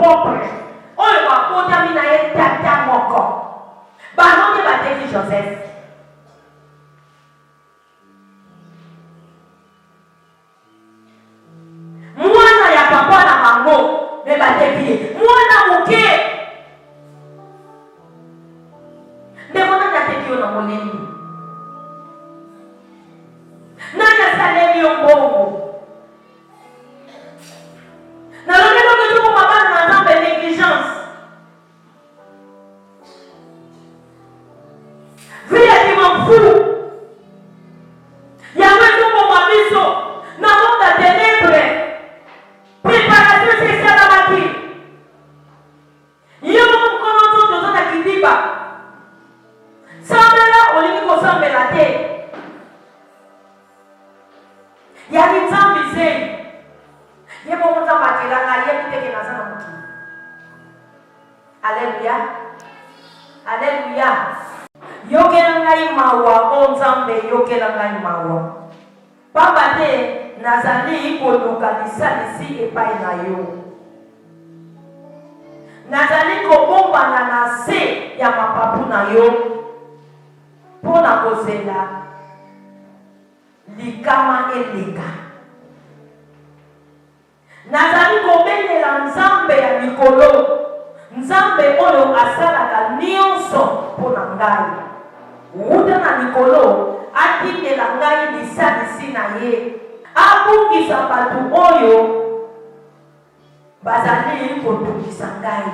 propre. On le voit contaminé tata moko. Banon de bateki Joseph. Mwana ya papa na mango me bateki. Mwana muke. Ndemona nyateki yo na moneni. Nanya salemi yo mbongo. Na longelo que tu pour maman na nzambe négligence. Vile qui m'en fout. Yahweh nous pour ma maison. Na monde à ténèbres. Préparation spéciale à Maki. Yo mon konoto tozo na kidiba. Sambela olingi ko sambela te. Yali nzambe sei. Yebo mota matela nga yebi teke na sana mutu. Alléluia. Alléluia. Yokela ngai mawa onzambe yokela ngai mawa. Papa te nazali koluka lisalisi epai na yo. Nazali kobombana na se ya mapapu na yo. Pona kozela likama eleka. Nazali kobelela nzambe ya mikolo. Nzambe oyo asalaka nyonso mpona ngai. Wuta na mikolo atindela ngai lisalisi na ye. Abungisa bato oyo bazali kotungisa ngai.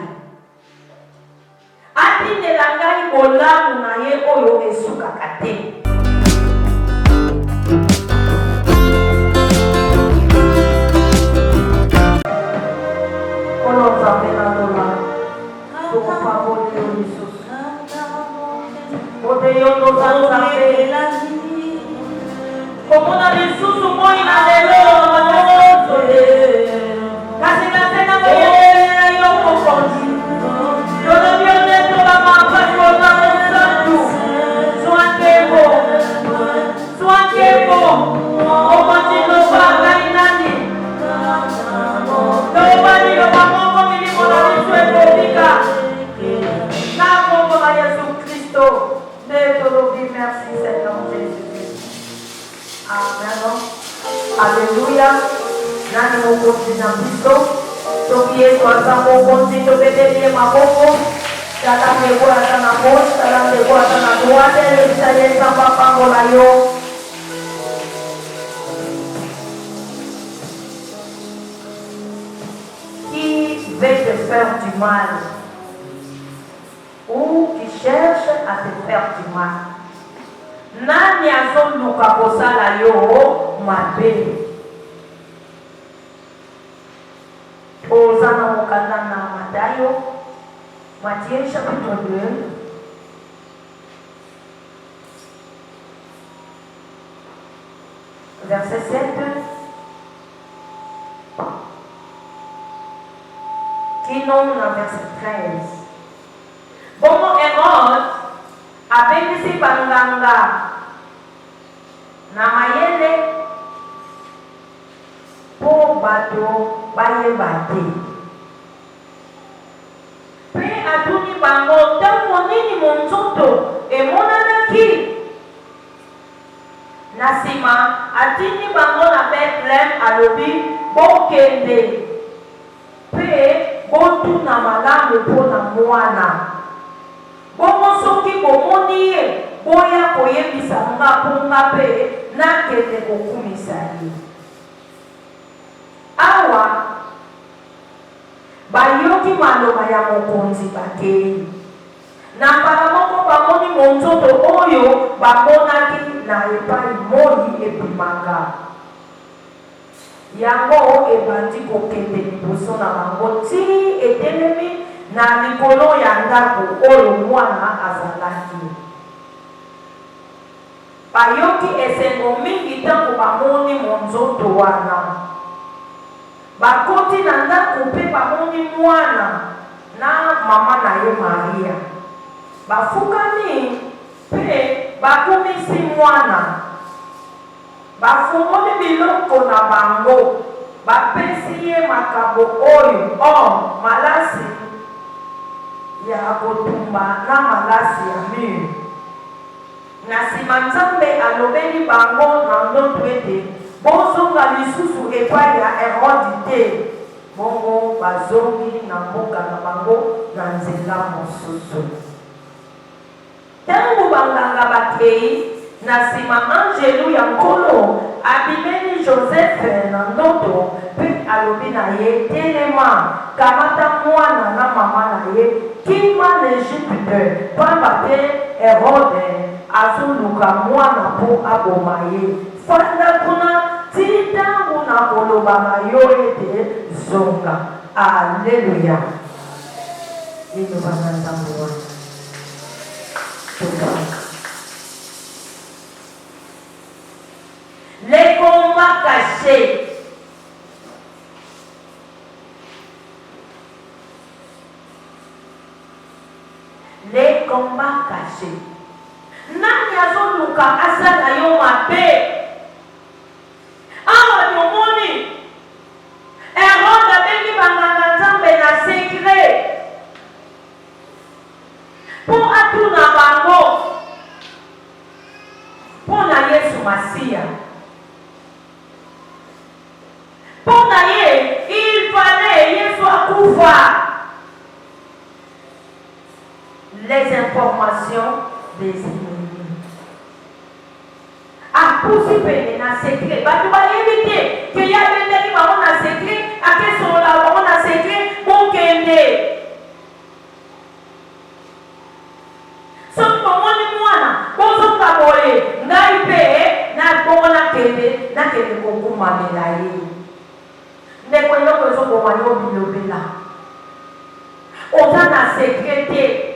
Atindela ngai bolamu na ye oyo esukaka te. Como na lisusu moi na lelo kasi na tena moya yo kokondi yo na bione to la mapa yo na santu swakebo o matino banga inani no bali lo bamoko milimo na lisu epolika na kombo na Yesu Kristo ne to lo bi merci Seigneur Jésus. Amen. Alléluia. Nani mokonzi na biso. Toki Yesu aza mokonzi tobetelie maboko. Tala mego ata na gauche, tala mego ata na droite. Lebisa ye nzamba pambola yo. Qui veut te faire du mal ou qui cherche à te faire du mal? Nani azoluka kosala yo mabe? Ozana mokanda na Matayo, Matthieu chapitre 2. Verset 7. Qui nomme dans verset 13. Bongo Hérode abengisi banganga na mayele po bato bayeba te. Pe atuni bango ntango nini monzoto emonanaki. Na nsima atindi bango na Bethlehem alobi bokende pe botuna malamu mpona mwana. Bongo soki bomoni ye boya koyebisa nga mponga mpe nakende kokumisa ye. Awa bayoki maloba ya mokonzi bakei. Na mbala moko bamoni monzoto oyo bamonaki na epai moi ebimaka. Yango ebandi kokende liboso na bango ti etelemi na likolo ya ndako oyo mwana azalaki. Bayoki esengo mingi ntango bamoni monzoto wana. Bakoti na ndako mpe bamoni mwana na mama na ye Maria. Bafukami mpe bakumisi mwana. Bafungoli biloko na bango. Bapesi ye makabo oyo malasi ya kotumba na malasi ya mur. Na nsima Nzambe alobeli bango na ndoto ete bozonga lisusu epai ya Herode te, bongo bazongi na mboka na bango na nzela mosusu. Ntango banganga bakei, na nsima angelu ya Nkolo abimeli Joseph na ndoto mpe alobi na ye, telema, kamata mwana na mama na ye, kima na Egypte, pamba te Herode azoluka mwana mpo aboma ye. Fanda kuna ti ntango na koloba na yo ete zonga. Alleluya. Liloba na Nzambe wana. Les combats cachés. Les combats cachés. Nani azoluka asala yo mabe. Awa nyomoni. Herode abengi banganga Nzambe na secret. Pour atuna bango. Pour na Yesu Masia. Pour na ye, il fallait Yesu akufa. Les informations des ennemis. Akusi pene na secret. Batu ba éviter que ya bende ki ba na secret, ake sola ba na secret, bon kende. Soki bomoni mwana, bozonga boye, ngai pe na bongo na kende kokumamela ye. Ndeko eloko ezoboma yo bilobela. Oza na secret te.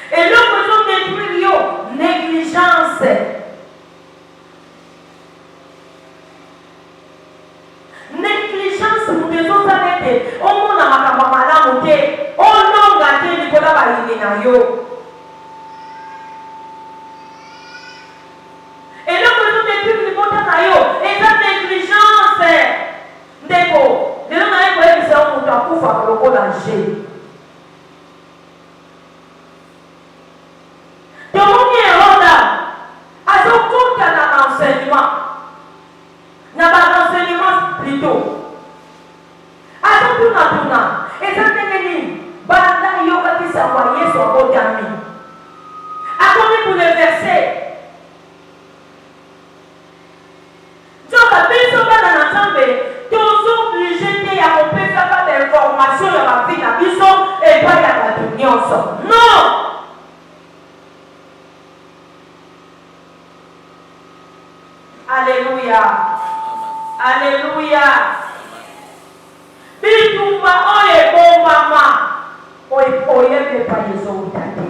Eloko ezodétruire yo, négligence. Négligence moto ezosala ete omona makambo malamu te, ononga te likola bayini na yo. Eloko ezodétruire libota na yo, eza négligence. Ndeko, lelo na ye koyebisa yo moto akufa lokola je. Tomoni Herode azokota na enseignement. Na ba enseignement plutôt. Azotuna. Eza ndenge nini? Banda yokatisa kwa Yesu akotami. Akomi bouleversé. Nzoka biso bana na Nzambe, tozo obligé te ya kopesa ka d'information ya bavi na biso epai ya bato nyonso. Non! Alléluia. Alléluia. Bitumba oye bombama. Oye pepa yezo utate.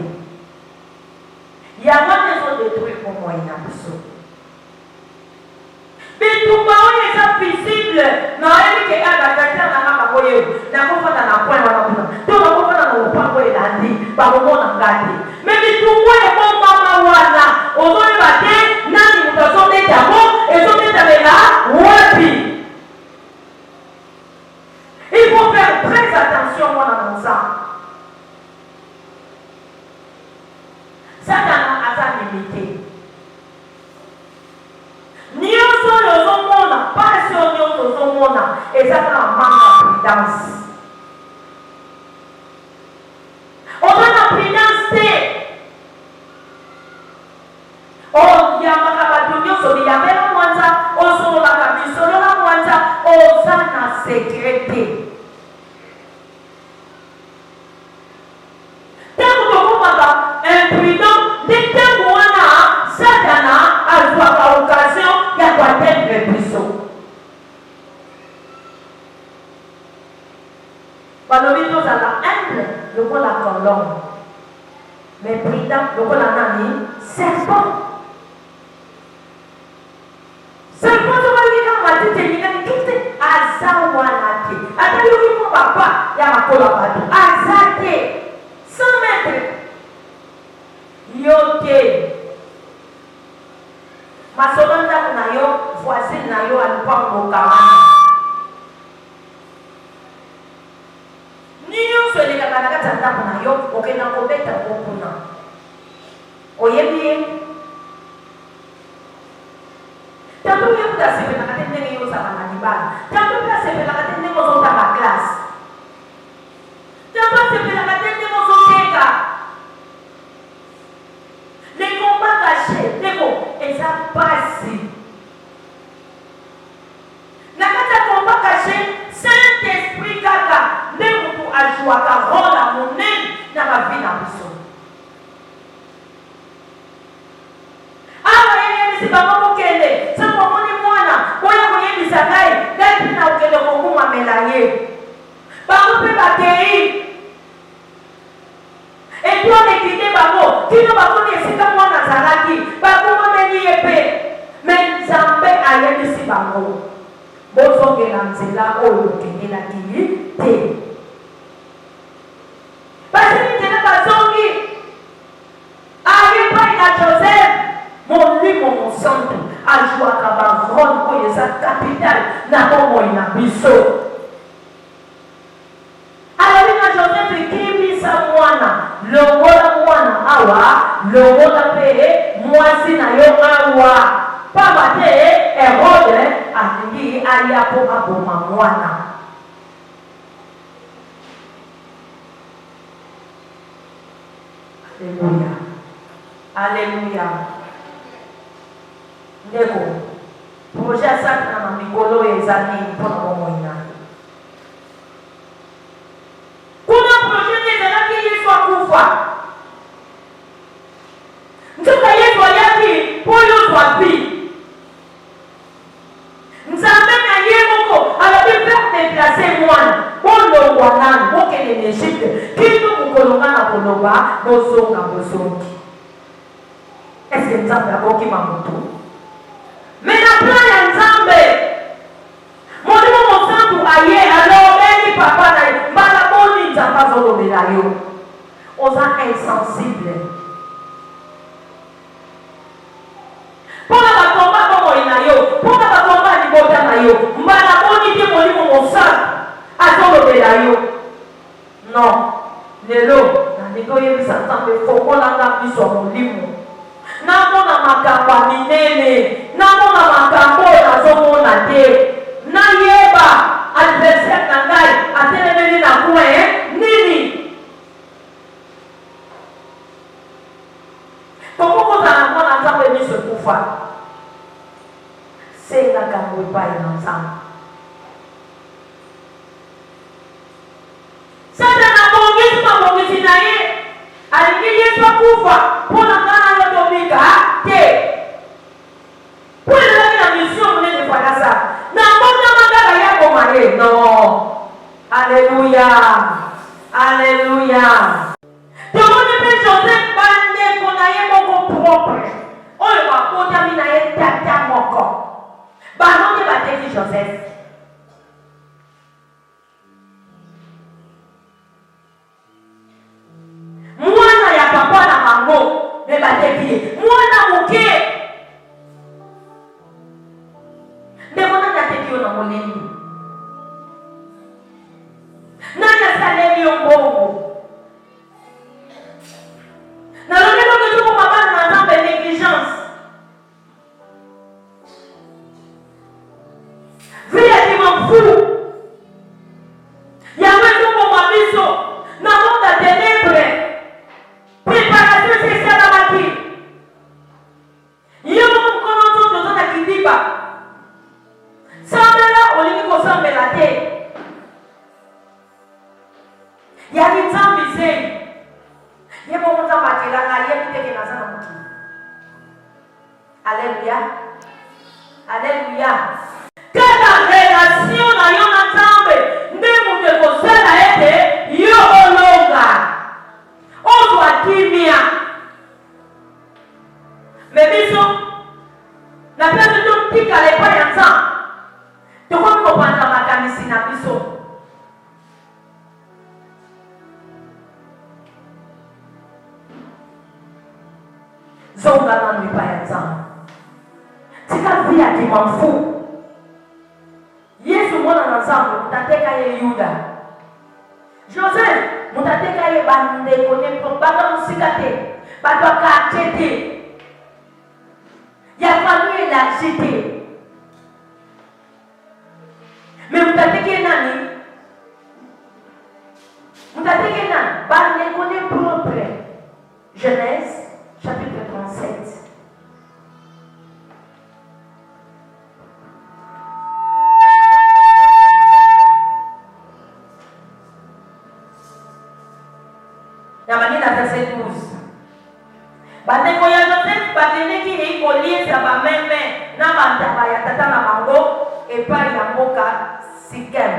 Yama nezo détruire pour moi inabiso. Bitumba oye eza visible. Na oye ke agatatia na kama koye. Na kofata na point wana kuna. To na kofata na upango elandi. Bakomona ngati. Me bitumba oye bombama wana. Ozoye bate. Nani mutazonde tamo. Ezonde tamela. Wapi. Il faut faire très attention moi dans mon sang. Satan a limité. Nyonso yozomona, passion nyonso yozomona, ezaka na manque de prudence. Oza na prudence te. Yamaka bato nyonso biyamela mwanza, ozololaka bisolola mwanza, oza na secret te. Tango tokomaka imprudent, nde tango wana Satana azwaka occasion ya koatteindre biso. Balobi tozala humble lokola colombe, mais prudent lokola nani serpent. Serpent tobalika matite nikani kite aza wana te. Ata yoki mo papa ya makola bato aza te. 100 mètres. Yo te. Masolo ndako na yo, voisine na yo alupango kamana. yo okenda kobeta kokuna oyebi tanto yebuda sepelaka te ndenge yozala na libala tanto mpe asepelaka te ndenge ozotanga classe tanto asepelaka te ndenge ozoteka les combats cachés ndeko eza pasi na kati ya combat caché Saint-Esprit kaka nde moto ajwaka rôle ya monene na bavi na biso awa yeyebisi bango mokende sango omoni mwana oya koyebisa ngai mpe na okende kokumamela ye bango mpe bakei etwale kide bango kino bakoni esika mwana azalaki bakumameli ye mpe me nzambe ayebisi bango bozongela nzela oyo okendelaki te basili nzela bazongi aye pai na Joseph molimo mosantu ajwaka barole oyo eza capital na bomoi na biso alobi na Joseph ekimisa mwana longola mwana awa longola mpe mwasi na yo awa pamba te Herode alingi alia po aboma mwana Alléluia Alléluia ndeko projet asaki na mikolo eza nini mpona bomoi na kuna projet ezalaki Yesu akufa nzoka Yesu ayaki mpo yozwa pi nzambe na ye moko alobi mpe deplace mwana bolongwa nanu bokende na Egypte kino mokolonga na koloba bozonga bozongi eske nzambe akokima motu me na plan ya nzambe molimo mosantu aye alobeli papa na ye mbala boni nzambe azolobela yo oza insensible mpona bakomba bomoi na yo mpona bakomba libota na yo mbala boni te molimo mosantu azolobela yo non lelo nandenge oyebisa nzambe fokolanga biso ya molimo namona makambo ya minene namona makambo oyo nazomona te nayeba adversaire na ngai atelemeli na coin nini tokokozala na mwana nzambe miso ekufa sengaka ngo epai na nzambe satana abongisi mabongisi na ye alingi Yesu akufa mpona ngana yo tobika te po ezalaki na mission monene falasa na mbotama kaka ya boma ye non Alléluia Alléluia tomoni mpe Joseph bandeko na ye moko propre oyo bakotami na ye tata moko bango nde bateki Joseph mwana ya papa na bango me bateki ye mwana moke ndeko nani ateki yo na molemi nani asaleli yo mbongo nalobeli oketoko mabana na nzambe négligence vie ya kimamfu yango ezoboma biso na monde ya ténèbre préparation esalamaki yo mokono nzoto oza na kidiba sambela olingi kosambela te yaki nzambe zei ye moko nzambe akelanga yebi teke naza na mokili Alléluia Alléluia kaka relation na yo na nzambe nde moto ekosala ete yo olonga ozwa kimia me biso na place totikala epai ya nzambe tokomi kopanza makanisi na biso zonga nanu epai ya nzambe tika vi ya kimamfu Yesu mwana na nzambe tateka ye Yuda Joseph mutateka ye bandeko ne bana musika te bato ya quartier te ya famille élargie te mais mutateke nani bandeko ne propre. Genèse chapitre 37. Namani na verset 12. Bandeko ya Joseph bateneki ekoliesa bameme na bantaba ya tata na bango epai ya mboka Sikem.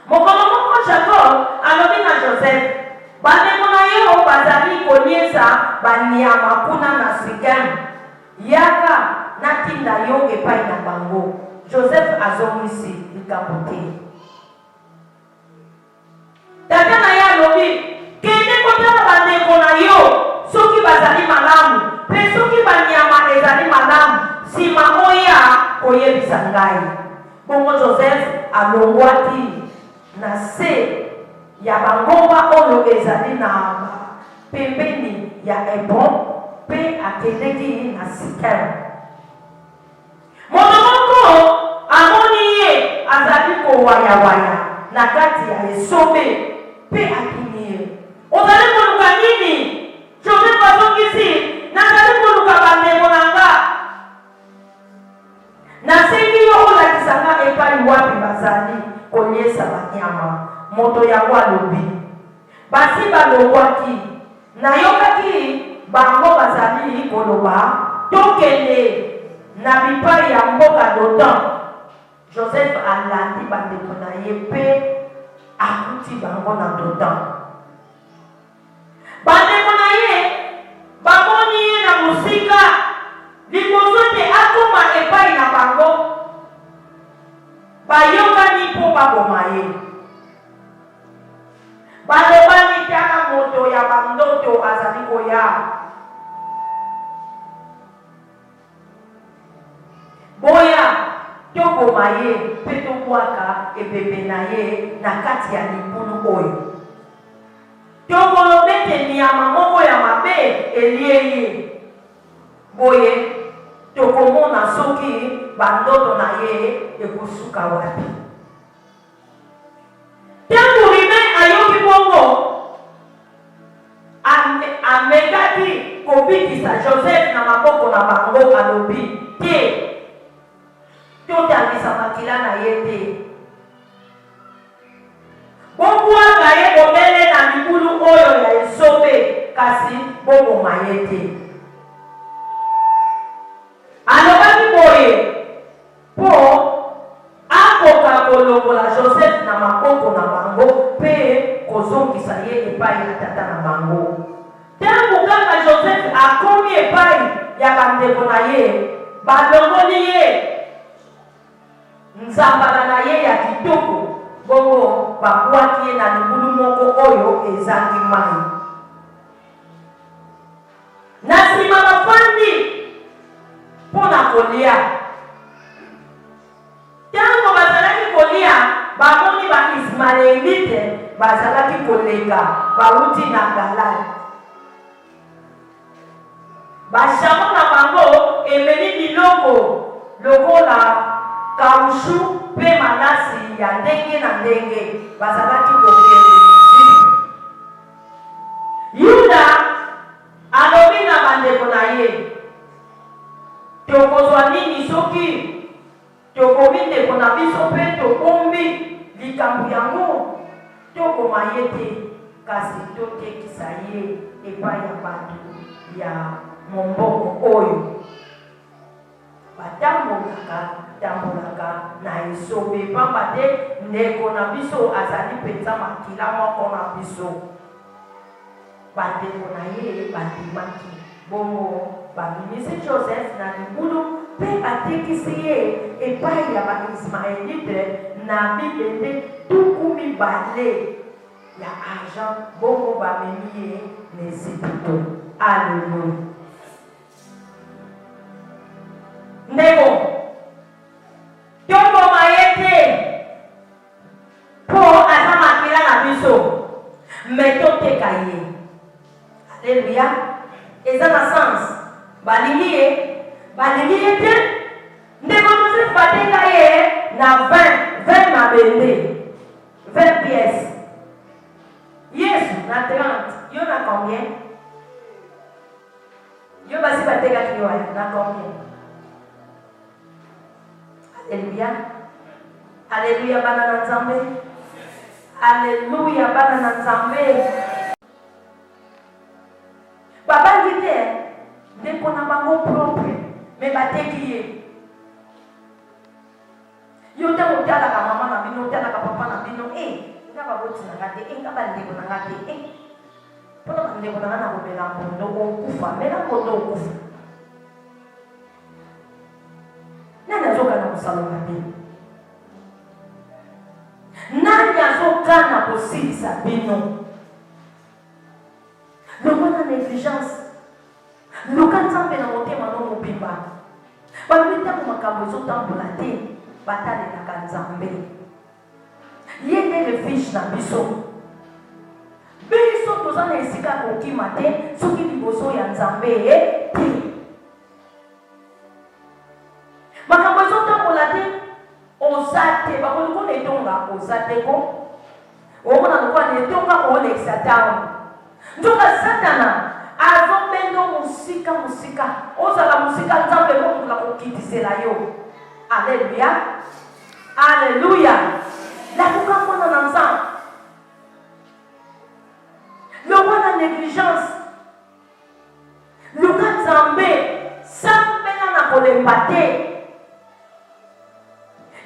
Mokolo moko Jacob alobi na Joseph, bandeko na ye oyo bazali koliesa banyama kuna na Sikem, yaka natinda yo epai na bango. Joseph azongisi likambo te. Tata na ye alobi, kende kotala bandeko na yo soki bazali malamu mpe soki banyama ezali malamu nsima oya koyebisa ngai. Bongo Joseph alongwaki na se ya bangomba oyo ezali na pembeni ya Hebron mpe akendeki na Sikem. Moto moko amoni ye azali kowayawaya na kati ya esobe mpe akimi ye. Ozali koluka nini? Joseph azongisi, nazali koluka bandeko na nga. Nasengi yo olakisa nga epai wapi bazali koliesa banyama. Moto yango alobi, basi balongwaki, nayokaki bango bazali koloba tokende na bipai ya mboka Dotan. Joseph alandi bandeko na ye mpe akuti bango na Dotan. Bandeko na ye bamoni ye na mosika liboso te akoma epai na bango, bayokani mpo baboma ye. Balobani tana moto ya bandoto azali koya. Boya tokoma ye mpe tobwaka ebebe na ye na kati ya libulu oyo. Tokolobete nyama moko ya mabe elie ye. Boye tokomona soki bandoto na ye ekosuka wapi. Tangu rime ayoki bongo amekaki kobikisa Joseph na maboko na bango alobi te totangisa makila na ye te. Bobwaka ye bobele na libulu oyo ya esobe kasi boboma ye te. Alobaki boye po akoka kolongola Joseph na maboko na bango mpe kozongisa ye epai ya tata na bango. Tangu kaka Joseph akomi epai ya bandeko na ye, balongoli ye nzambala na ye ya kitoko, bongo babwaki ye na libulu moko oyo ezangi mai. Na nsima bafandi mpo na kolia. Tango bazalaki kolia, bamoni ba Ismaelite bazalaki koleka bauti na Galadi. Bashamo na bango emeli biloko lokola kaushu mpe manasi ya ndenge na ndenge bazalaki kokende Egypte. Yuda alobi na bandeko na ye, tokozwa nini soki tokomi ndeko na biso mpe tokombi likambo yango? Tokoma ye te, kasi totekisa ye epai ya bato ya mombongo oyo batambolaka na esobe, pamba te ndeko na biso azali penza makila moko na biso. Bandeko na ye bandimaki, bongo baminisi Joseph na libulu mpe batekisi ye epai ya ba-Ismaelite na bibende 2,200 ya argent, bongo bamemi ye na Ejipito. Alleluya. Ndeko tokoma ye te mpo aza makila na biso. na 20 na bende 20 pièces. Yes, na 30. Yo na combien? Yo basi bateka kiyo na combien? Alléluia. Alléluia bana na Nzambe. Alléluia bana na Nzambe. Baba ngite ndeko na bango propre mais bateki ye. Yo te motala ka mama na bino, motala ka papa na bino, nga baboti na ngate, nga bandeko na ngate, pona bandeko na ngana komela mpondo okufa, mela mpondo okufa. Nani azokana kosalonga bino? Nani azokana kosilisa bino? Longona négligence. Luka Nzambe na motema no mobimba. Balobita mu makambo ezotambola te. Batalelaka Nzambe. Ye nde refuge na biso. Biso toza na esika kokima te soki liboso ya Nzambe te. Makambo ezotambola te oza te. Bakoluku netonga oza te ko. Omona lokwa netonga olekisa tawo. Nzoka Satana azobendo musika ozala musika Nzambe mokoka kokitisela yo. Alléluia. Alléluia. La kukamona na Nzambe. Le roi de négligence. Le roi Nzambe sambena na kolembate.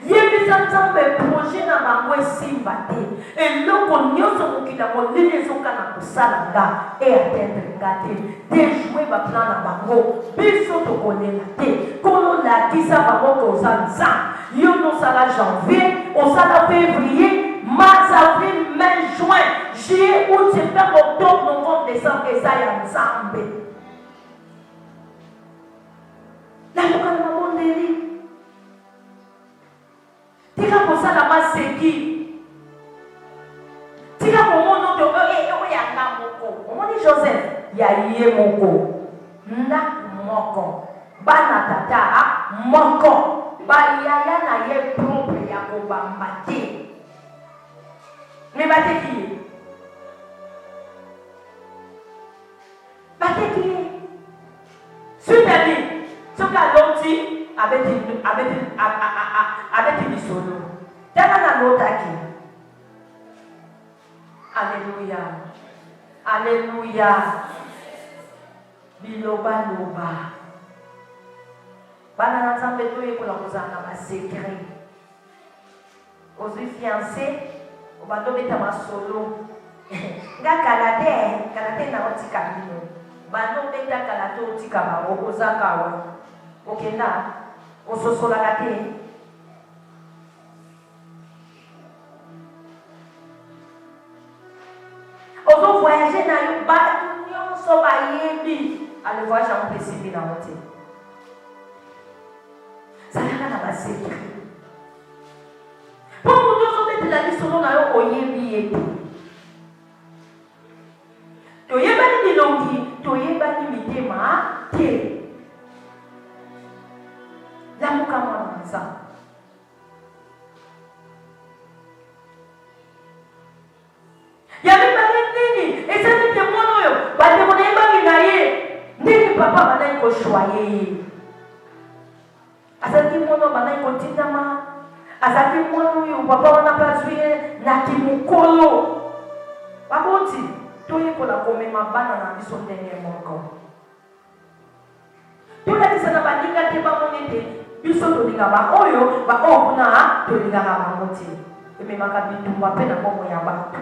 Yebisa Nzambe projet na bango esimba te. Eloko nyonso mokili molili ezoka na kosala nga atteindre nga te. Déjouer baplan na bango. Biso tokolela te. Kono lakisa bango koza Nzambe. Yo nosala janvier, osala février, mars, avril, mai, juin, juillet, août, septembre, octobre, novembre, décembre, eza ya Nzambe. Nayoka na mondeli. Tika kosala maseki. Tika komono to yanga moko. Omoni Joseph ya ye moko. Nda moko. Bana tata moko. Ba yaya na ye propre ya kobamba te. Me bateki. Bateki. Super-li. Soka lonti abeti bisolo. Tana na lotaki. Alléluia. Alléluia. Biloba loba. Bana na Nzambe to yekola kozanga ba secret. Ozwi fiancé, obando beta masolo. Nga kalate na otika bino. Bando beta kalate otika ba okozaka wa. Okenda ososola kate. Ozo voyager na yo ba nyonso ba yebi. Ale voyage en principe na moté. Salaka na ba secret. Pour nous tous mettre la liste selon na yo oyebi yebi. Toyebani bilongi, toyebani mitema te. La mukamwa nza. Yabi bale nini? Esa ni temono yo. Bate mona yeba minaye. Nini papa bana iko shwaye. Asaki mono bana iko tindama. Asaki mono yo papa wana pazwie na kimukolo. Baboti toye kola komema bana na biso ndenge moko. Tola kisana bandinga te ba monete. Biso tolinga ba oyo ba okuna tolinga ba moti. Ememaka bitumba pe na bomo ya batu.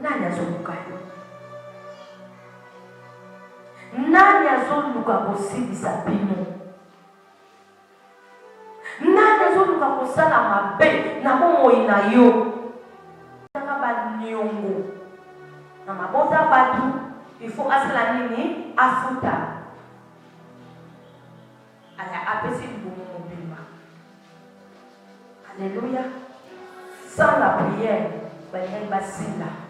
Nani azoluka yo? Nani azoluka kosilisa bino? Nani azoluka kosala mabe na bomoi na yo? Taka ba nyongo na mabota batu il faut asala nini afuta aya apesi mbomo mobimba. Alléluia. Sans la prière ben basila.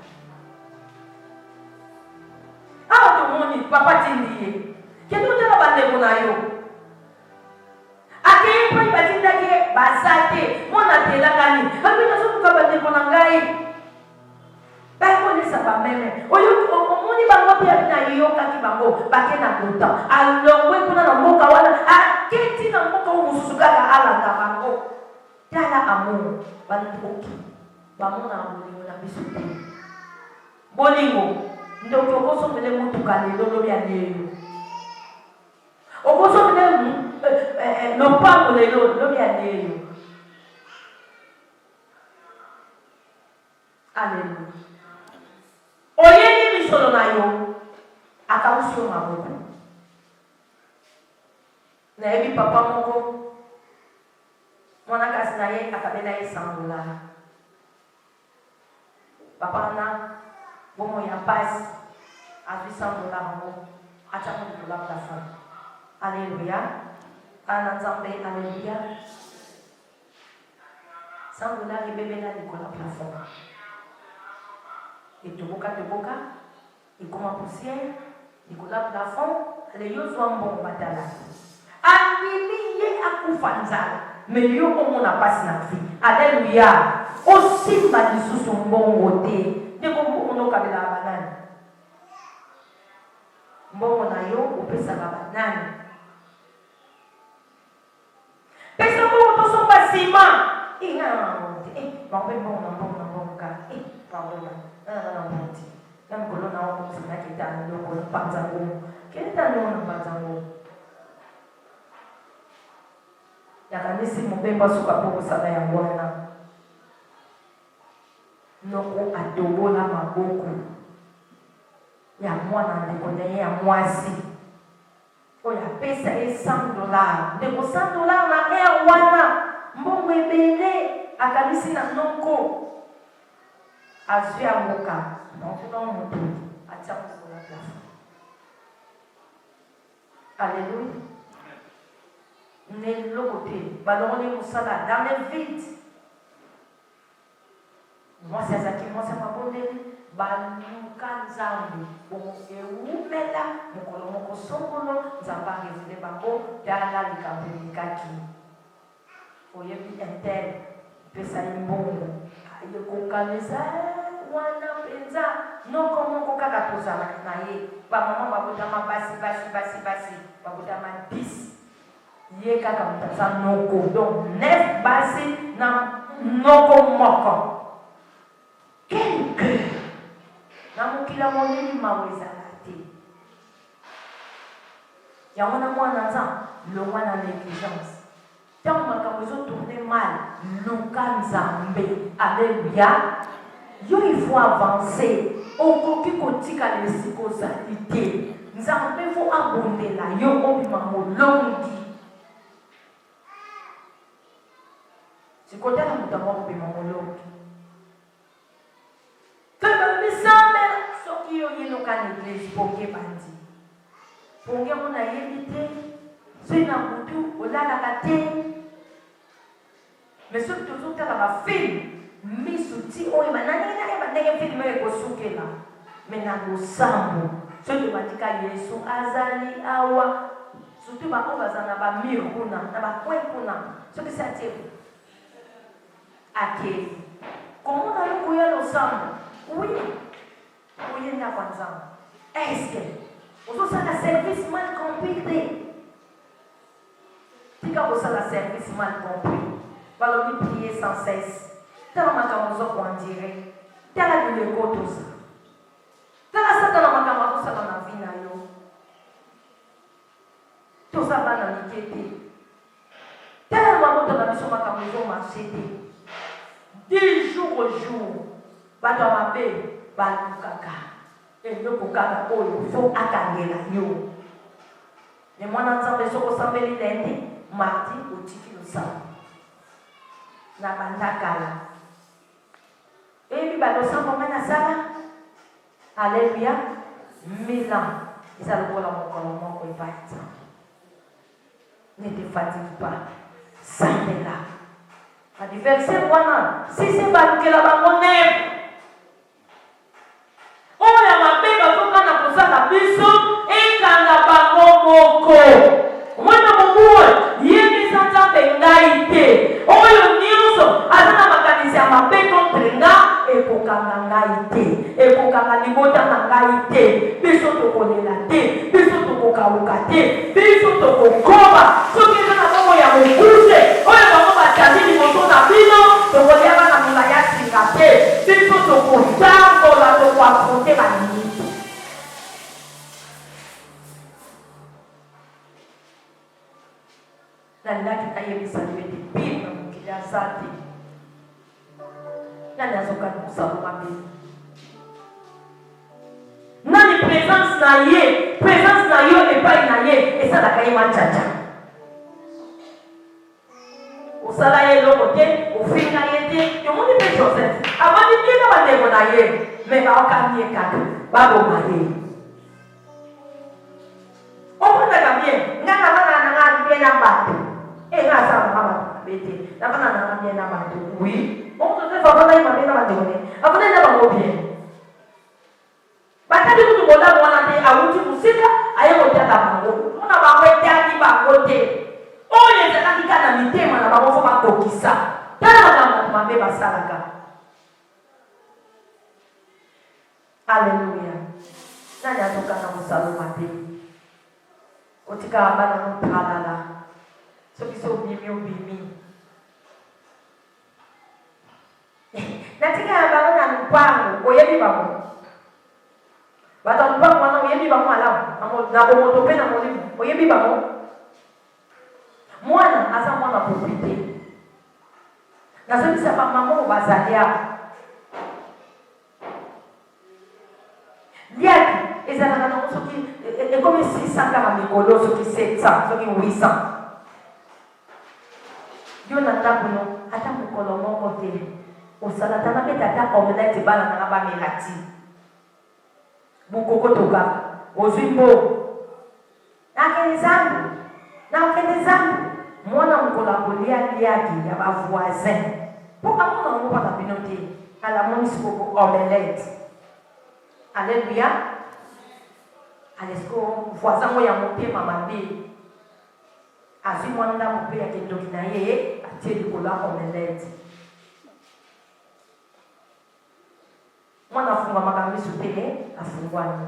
Ah, tout le monde, papa t'indié. Qu'est-ce que tu as battu pour naïo? bandeko na ngai bakonisa bameme oyo omoni bango mpe na yeyokaki bango bake na kota alongwe kuna na mboka wana aketi na mboka oyo mosusu kaka alanda bango tala amour bandoki bamona bolingo na biso te bolingo ndoki okosomele motuka lelo lobi aleyo okosomele lopango lelo lobi aleyo. Alléluia. Oyeni misolo na yo akausi yo maboko nayebi papa moko mwana kasi na ye akabela ye $100 papa na bomo ya pasi azwi $100 ngo atya mo likolo plafond. Alléluia. Ana nzambe alléluia. $100 ebebela likolo plafond et toboka et comment poussière Nicolas plafond les yo soit bon batala amiliye akufa nzala mais yo omo na passe na vie. Alléluia. Aussi ba lisusu mbongo te ndeko mbongo kabela banani mbongo na yo opesa banani pesa mbongo tosomba sima inga mambe mbongo ka pardon na mkolo na wako msina kitani loko mpanza ngumu kenda leo na mpanza ngumu yakanisi mubemba suka poko sana ya mwana noko adobola maboko ya mwana ndeko naye ya mwasi oya pesa $100 ndeko $100 na air wana mbongo ebele akanisi na noko azwi amoka donc moto atia mokolo na plafond. Alléluia. Ne loko te balongoli mosala dans le vide mwasi azalaki mwasi mabondeli baluka nzambe bongo ewumela mokolo moko songolo nzambe arevele bango tala likambo elikaki oyebi intel pesa ye mbongo ayekokanisa wana penza noko moko kaka tozala na ye bamama babotama basi babotama 10 ye kaka mutaza noko donc 9 basi na noko moko quel cœur na mokila monene mawe ezala te yango na mwana nzambe longwa na négligence ntango makambo ezotourne mal luka nzambe. Alléluia. Yo il faut avancer okoki kotikala esika ozali te nzambe fo abondela yo obima molongi sikotala moto moko obima molongi kaka misambe soki yo yinoka na eglise ponge bandi ponge mona yebi te soki na butu olalaka te mais soki tozotala bafilme misuti oyo bananingana bandenge filme ekosukela me na losambo soki batika yesu azali awa surtout baoyo baza na bamire kuna na bakwe kuna soki si atie akeli komona yo koya losambo oui oyenda kwa nzambe eske ozosala service mal compris te tika kosala service mal compris balobi prier sans cesse tala makambo ozokwandire tala bileko toza tala satana makambo azosala na vi na yo toza bana mike te tala mamoto na biso makambo ezomarche te du jour au jour bato ya mabe balukaka eloko kaka oyo fo akangela yo me mwana nzambe soki osambeli lende mardi otiki losambo na bandakala ebi balosambo nga nasala. Alléluia. 1000 ans eza lokola mokolo moko epai nzambe. Ne te fatigue pas, sambela adiversaire wana sisi balukela bango neve oyo mabe bazokana kosala biso ekanga bango moko omwana mokuwa yebisa nzambe ngai te oyo nyonso aza na makanisi ya mabe contre ngai été. Et pour Kamalibota Nangaïté, biso to konelate, biso to kokawukate, biso to kokoma. Ce qui est dans la maman ya mokuse, oyo bango batandi liboso na bino, to koliaka na mulaya singate, biso to kotambola to koaffronter ba limite. Nandaki kayebisa libeti pima mokili asati. Nani azoka kusaba mbili. Nani présence na yo epai na ye esalaka ye manchacha. Osala ye loko te, ofinga ye te, yomoni mpe Joseph. Abandi biena bandeko na ye, me baokani ye kaka, baboma ye. Omonaka bien, ngana bana nanga biena bato. Nga asala mama bete, na bana nanga biena bato. Oui. Bon, Joseph abana ye mabena bandeko ne. Abana na bango bien. Batali kutu bola mwana te awuti musika aye kotiaka bango. Mona bango etiaki bango te. Oyo ezalaki kaka na mitema na bango fo bakokisa. Tala makambo mabe basalaka. Alléluia. Nani atoka na mosalo mabe. Otika bana notralala. Soki so obimi. Natika ya bango na lupango oyebi bango. Bata lupango wana oyebi bango alamu na bomoto pe na molimo oyebi bango. Mwana aza mwana profite. Nazobisa ba mama bazalia. Liaki ezalaka na soki ekomi 600 kaka mikolo soki 700 soki 800. Yo na ndako no ata mokolo moko te. Osala tana pe tata omelette bana na ba melati. Bukoko toka. Ozimbo. Na kenezambu. Mwana mkola kolia liaki ya ba voisin. Pour amona ngo pa binote. Ala moni siko omelette. Alléluia. Alesko voisin mo ya mope mama be. Azi mwana mope ya kendoki na ye atie likola omelette. Mwana funga makamisu te afungwani.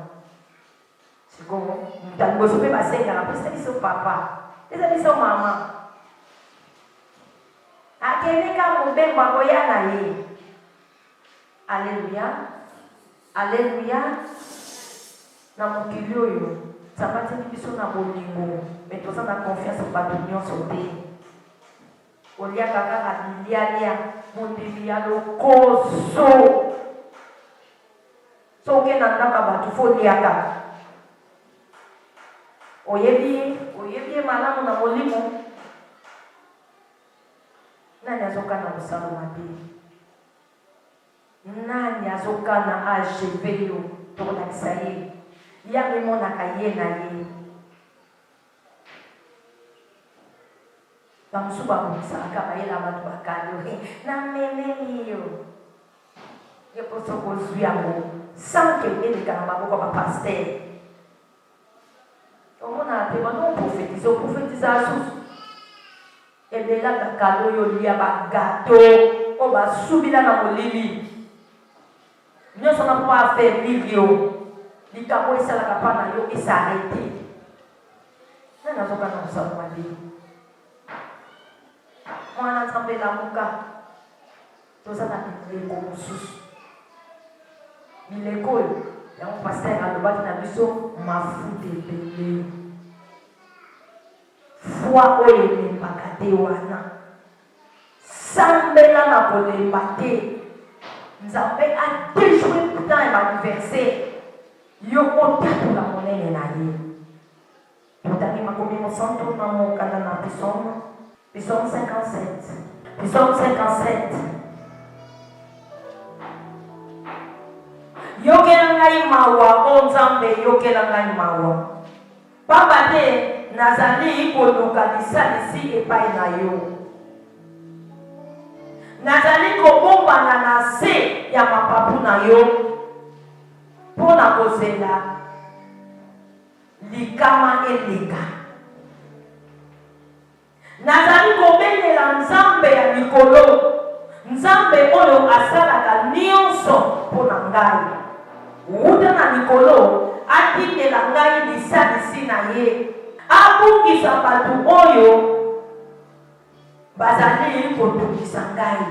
Siko mtangoso pe basenga na pesa biso papa. Eza biso mama. Akeneka mubemba koya na ye. Alléluia. Alléluia. Na mokili oyo sabati biso na bolingo mais toza na confiance ba d'union sauté. Olia kaka lilia mondeli ya lokoso. Soke na ndaka batu fo liaka. Oyebi malamu na molimo. Nani azoka na busalo mabe? Nani azoka na AGV yo tolakisa ye? Ya mimonaka ye na ye. Bamusu bakomisalaka bayela bato bakalo. Na meneli yo. Yeposo kozwi yango. Sans que eleka na maboko ba pasteur. Omona te bano prophétisa susu. Ebela bakalo yo lia ba gâteau o ba subila na molili. Nyoso na pa faire livio. Likabo esalaka pa na yo esarete. Nana zoka na kusala mabe. Mwana nzambe la muka. Toza na bileko mosusu. Bileko yango pasteur alobaki na biso mafuta ebele. Foi oyo elembaka te wana. Sambela na kolemba te. Nzambe adéjoué pourtant ya baniversaire. Yo otatola monene na ye. Totaki makomi mosanto na mokanda na Psaume 57. Psaume 57. Yokela ngai mawa o Nzambe yokela ngai mawa. Pamba te nazali koluka lisalisi epai na yo. Nazali kobombana na se ya mapapu na yo. Pona kozela likama eleka. Nazali kobelela Nzambe ya likolo. Nzambe oyo asalaka nyonso mpona ngai. Wuta na likolo atindela ngai lisalisi na ye. Abungisa bato oyo bazali kotungisa ngai.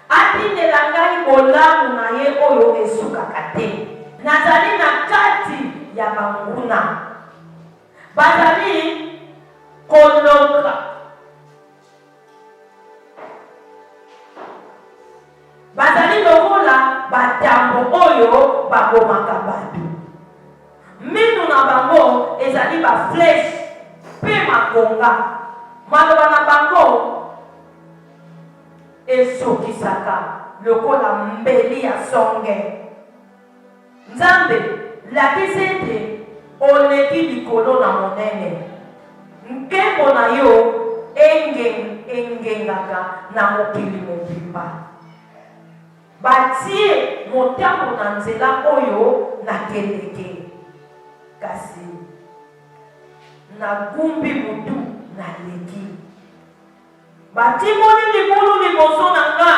Atindela ngai bolamu na ye oyo esukaka te. Nazali na kati ya banguna. Bazali koloka. Bazali lokola batambo oyo babomaka bato. Minu na bango ezali ba flèche pe makonga. Maloba na bango esokisaka lokola mbeli ya songe. Nzambe lakisi ete oleki likolo na monene. Nkembo na yo engengaka na mokili mobimba. Batie motambo na nzela oyo nakendeke. Kasi nagumbi mutu na leki. Batimoni libulu liboso na nga.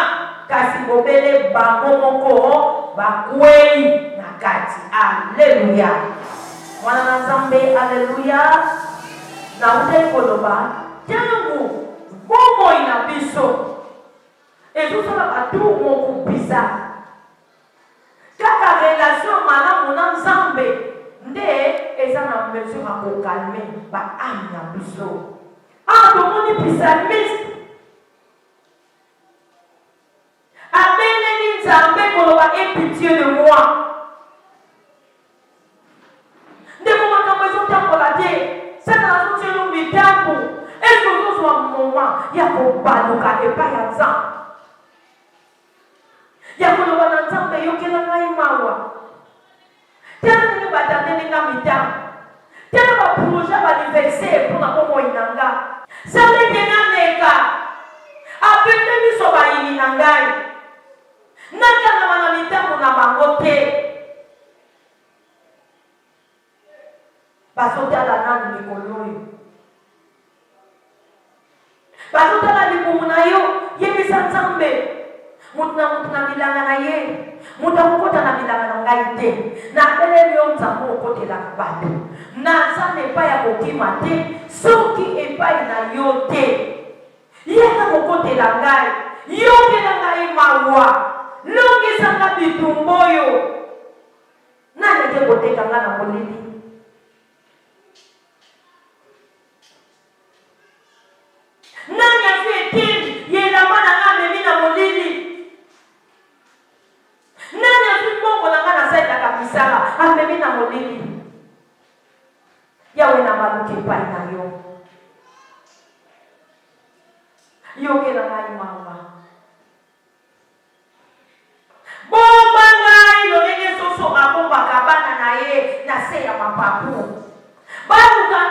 Kasi bobele bango moko bakwei na kati. Alleluia. Mwana na Nzambe, alleluia. Na ute koloba tangu bomoi na biso ezosala batu mokupisa kaka relation malamu na Nzambe nde eza na mesure ya kokalme baami na biso. Tomoni psalmiste abeneli Nzambe koloba aie pitié de moi. Ndeko makambo ezotambola te. Saka nazotelo mitambo. Ezo ozozwa moment ya kobaluka epai ya Nzambe. Ya koloba na Nzambe yokela ngai mawa. Tela ndenge batandeli nga mitambo. Tela baproje baniversaire mpona bomoi na nga. Nzambe nanga apete biso bayini na ngai. Nakangama na mitambo na bango te. Bazotala nani likolo oyo. Bazotala libumu na yo. Yebisa Nzambe. Mutu na bilanga na ye. Mutu akokota na bilanga na ngai te. Na beleli yo Nzambe okotelaka bato. Naza epai ya kokima te. Soki epai na yo te. Yeka kokotela ngai. Yokela ngai mawa. Longisa bitumbu oyo. Nani ake koteka nga na molili? Nani afietini yelamba na nga memi na molili? Nani afibongo na nga na saitaka misala amemi na molili? Yawe na maluki epai na yo. Yokela ngai mawa. Bomba ngai lolenge soso abombaka bana na ye na se ya mapapu. Baluka